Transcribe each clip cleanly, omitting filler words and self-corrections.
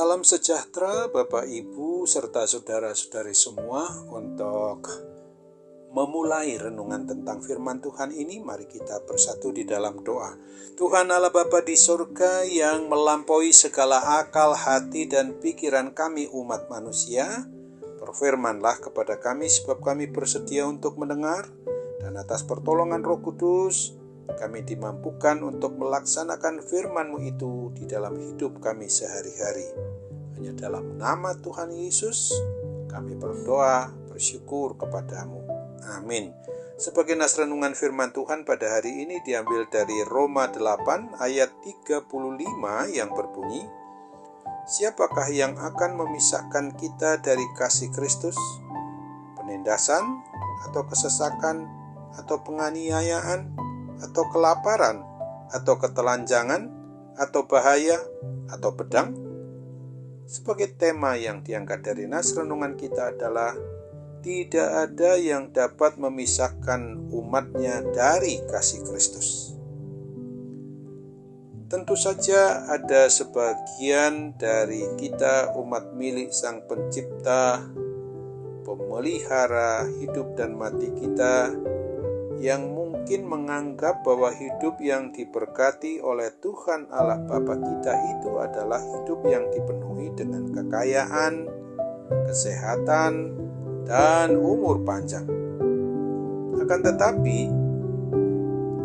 Salam sejahtera Bapak Ibu serta saudara-saudari semua. Untuk memulai renungan tentang firman Tuhan ini, mari kita bersatu di dalam doa. Tuhan Allah Bapa di surga yang melampaui segala akal, hati, dan pikiran kami umat manusia, berfirmanlah kepada kami sebab kami bersedia untuk mendengar, dan atas pertolongan Roh Kudus kami dimampukan untuk melaksanakan firman-Mu itu di dalam hidup kami sehari-hari. Hanya dalam nama Tuhan Yesus kami berdoa, bersyukur kepadamu. Amin. Sebagai nas renungan firman Tuhan pada hari ini diambil dari Roma 8 ayat 35 yang berbunyi, siapakah yang akan memisahkan kita dari kasih Kristus? Penindasan atau kesesakan atau penganiayaan atau kelaparan, atau ketelanjangan, atau bahaya, atau pedang? Sebagai tema yang diangkat dari nas renungan kita adalah tidak ada yang dapat memisahkan umatnya dari kasih Kristus. Tentu saja ada sebagian dari kita umat milik Sang Pencipta, pemelihara hidup dan mati kita, yang mungkin menganggap bahwa hidup yang diberkati oleh Tuhan Allah Bapa kita itu adalah hidup yang dipenuhi dengan kekayaan, kesehatan, dan umur panjang. Akan tetapi,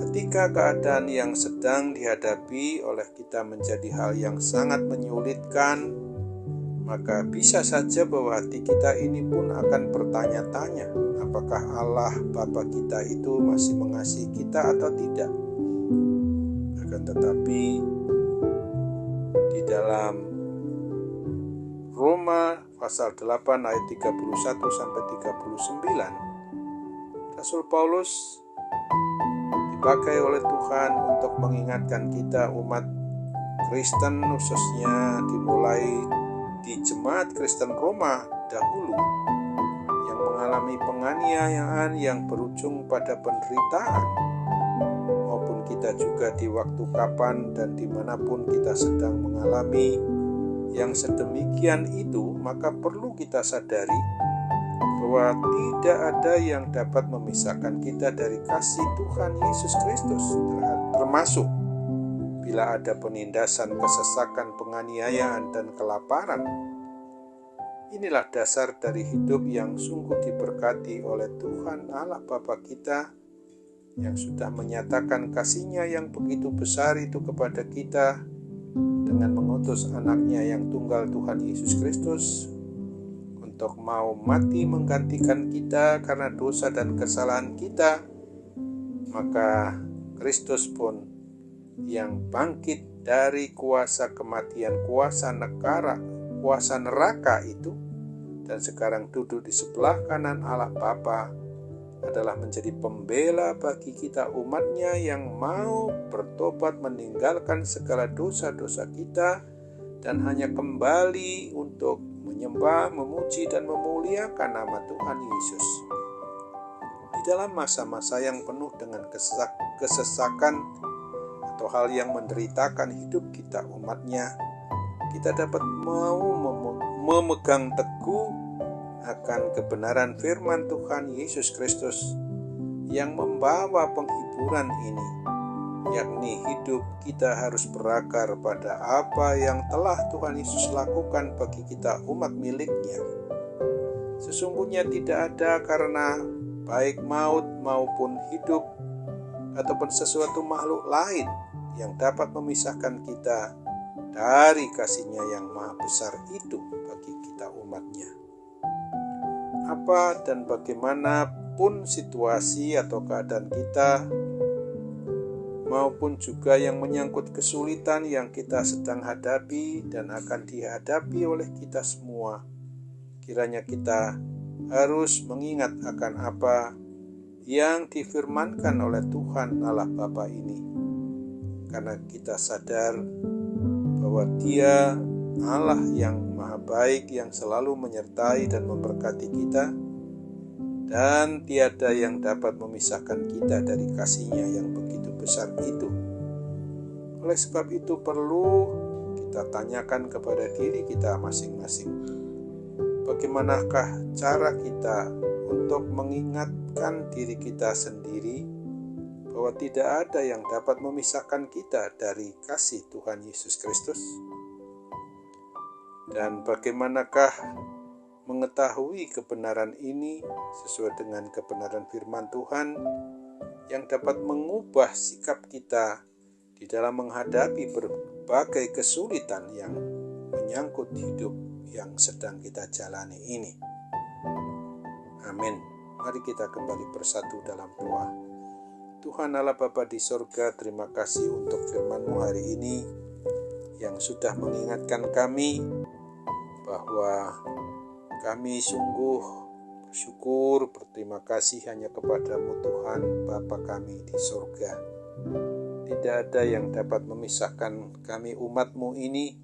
ketika keadaan yang sedang dihadapi oleh kita menjadi hal yang sangat menyulitkan, maka bisa saja bahwa hati kita ini pun akan bertanya-tanya, apakah Allah Bapa kita itu masih mengasihi kita atau tidak? Akan tetapi di dalam Roma pasal 8 ayat 31 sampai 39, Rasul Paulus dipakai oleh Tuhan untuk mengingatkan kita umat Kristen, khususnya dimulai di jemaat Kristen Roma dahulu, yang mengalami penganiayaan yang berujung pada penderitaan, maupun kita juga di waktu kapan dan dimanapun kita sedang mengalami yang sedemikian itu, maka perlu kita sadari bahwa tidak ada yang dapat memisahkan kita dari kasih Tuhan Yesus Kristus, termasuk bila ada penindasan, kesesakan, penganiayaan, dan kelaparan. Inilah dasar dari hidup yang sungguh diberkati oleh Tuhan Allah Bapa kita, yang sudah menyatakan kasih-Nya yang begitu besar itu kepada kita dengan mengutus anaknya yang tunggal Tuhan Yesus Kristus untuk mau mati menggantikan kita karena dosa dan kesalahan kita. Maka Kristus pun yang bangkit dari kuasa kematian, kuasa neraka itu, dan sekarang duduk di sebelah kanan Allah Bapa, adalah menjadi pembela bagi kita umatnya yang mau bertobat, meninggalkan segala dosa-dosa kita, dan hanya kembali untuk menyembah, memuji, dan memuliakan nama Tuhan Yesus. Di dalam masa-masa yang penuh dengan kesesakan atau hal yang menderitakan hidup kita umatnya, kita dapat mau memegang teguh akan kebenaran firman Tuhan Yesus Kristus yang membawa penghiburan ini, yakni hidup kita harus berakar pada apa yang telah Tuhan Yesus lakukan bagi kita umat miliknya. Sesungguhnya tidak ada karena baik maut maupun hidup ataupun sesuatu makhluk lain yang dapat memisahkan kita dari kasih-Nya yang maha besar itu bagi kita umatnya. Apa dan bagaimanapun situasi atau keadaan kita, maupun juga yang menyangkut kesulitan yang kita sedang hadapi dan akan dihadapi oleh kita semua, kiranya kita harus mengingat akan apa yang difirmankan oleh Tuhan Allah Bapa ini, karena kita sadar bahwa Dia Allah yang maha baik, yang selalu menyertai dan memberkati kita, dan tiada yang dapat memisahkan kita dari kasih-Nya yang begitu besar itu. Oleh sebab itu perlu kita tanyakan kepada diri kita masing-masing. Bagaimanakah cara kita untuk mengingatkan diri kita sendiri bahwa tidak ada yang dapat memisahkan kita dari kasih Tuhan Yesus Kristus? Dan bagaimanakah mengetahui kebenaran ini sesuai dengan kebenaran firman Tuhan yang dapat mengubah sikap kita di dalam menghadapi berbagai kesulitan yang menyangkut hidup yang sedang kita jalani ini. Amin. Mari kita kembali bersatu dalam doa. Tuhan Allah Bapa di sorga, terima kasih untuk firman-Mu hari ini yang sudah mengingatkan kami bahwa kami sungguh bersyukur, berterima kasih hanya kepadamu Tuhan, Bapa kami di sorga. Tidak ada yang dapat memisahkan kami umat-Mu ini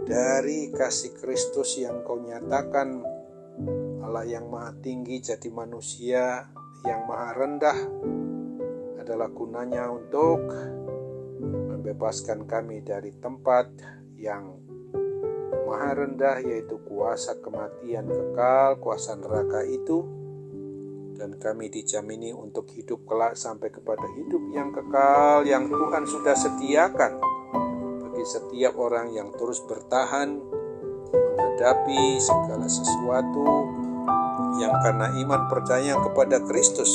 dari kasih Kristus yang Kau nyatakan. Allah yang maha tinggi jadi manusia yang maha rendah adalah gunanya untuk membebaskan kami dari tempat yang maha rendah, yaitu kuasa kematian kekal, kuasa neraka itu, dan kami dijamini untuk hidup kelak sampai kepada hidup yang kekal yang Tuhan sudah sediakan bagi setiap orang yang terus bertahan menghadapi segala sesuatu yang karena iman percaya kepada Kristus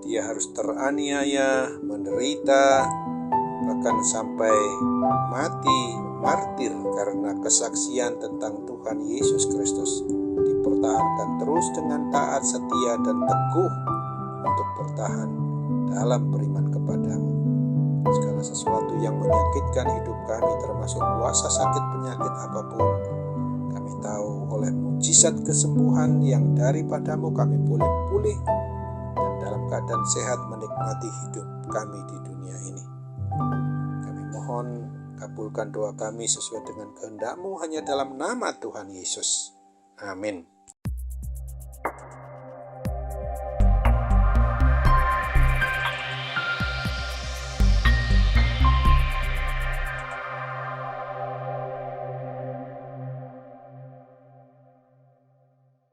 dia harus teraniaya, menderita, bahkan sampai mati martir karena kesaksian tentang Tuhan Yesus Kristus. Dipertahankan terus dengan taat, setia, dan teguh untuk bertahan dalam beriman kepadamu. Segala sesuatu yang menyakitkan hidup kami, termasuk kuasa sakit penyakit apapun, kami tahu oleh mujizat kesembuhan yang daripadamu kami boleh pulih dan dalam keadaan sehat menikmati hidup kami di dunia ini. Kami mohon kabulkan doa kami sesuai dengan kehendak-Mu hanya dalam nama Tuhan Yesus. Amin.